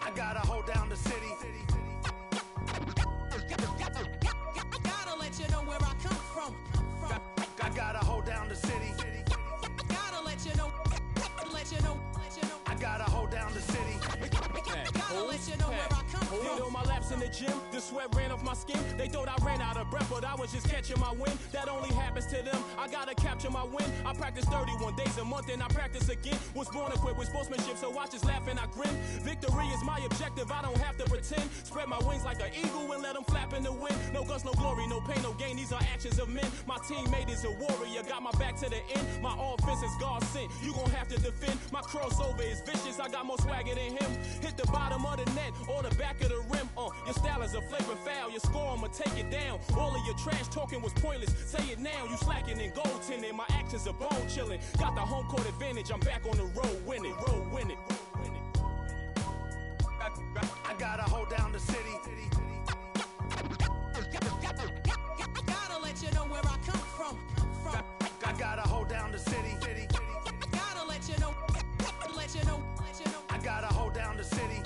I gotta hold down the city. Gotta let you know where I come from. I gotta hold down the city. Gotta let you know. I gotta hold down the city. Gotta let you know where I come from. Did all my laps in the gym, the sweat ran off my skin. They thought I ran out of breath, but I was just catching my wind. That only happens to them. I gotta capture my win. I practice 31 days a month and I practice again. Was born equipped with sportsmanship, so I just laugh and I grin. Victory is my objective, I don't have to pretend. Spread my wings like an eagle and let them flap in the wind. No guts, no glory, no pain, no gain. These are actions of men. My teammate is a warrior, got my back to the end. My offense is God sent. You gon' have to defend. My crossover is vicious, I got more swagger than him. Hit the bottom of the net or the back of the rim. Your style is a flagrant foul. Your score, I'ma take it down. All of your trash talking was pointless. Say it now, you slacking in goaltending. My actions are bone chilling. Got the home court advantage. I'm back on the road winning. I gotta hold down the city. Gotta let you know where I come from. I gotta hold down the city. Gotta let you know. I gotta hold down the city.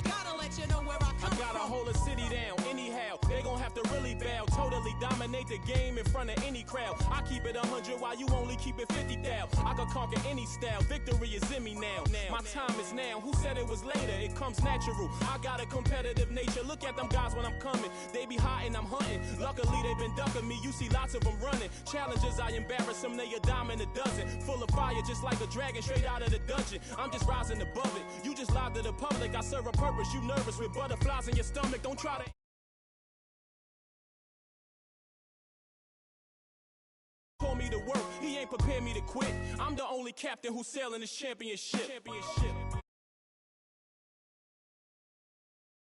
Gotta let you know where I come from. I gotta hold a city down. Anyhow, they gon' have to really bow. Totally dominate the game in front of any crowd. I keep it 100 while you only keep it 50 thou. I could conquer any style. Victory is in me now. My time is now. Who said it was later? It comes natural. I got a competitive nature. Look at them guys when I'm coming. They be hot and I'm hunting. Luckily they been ducking me. You see lots of them running. Challenges I embarrass them. They a dime in a dozen. Full of fire just like a dragon straight out of the dungeon. I'm just rising above it. You just lied to the public. I serve a purpose. You nervous with butterflies in your stomach. Don't try to told me to work, he ain't prepared me to quit. I'm the only captain who's sailing this championship.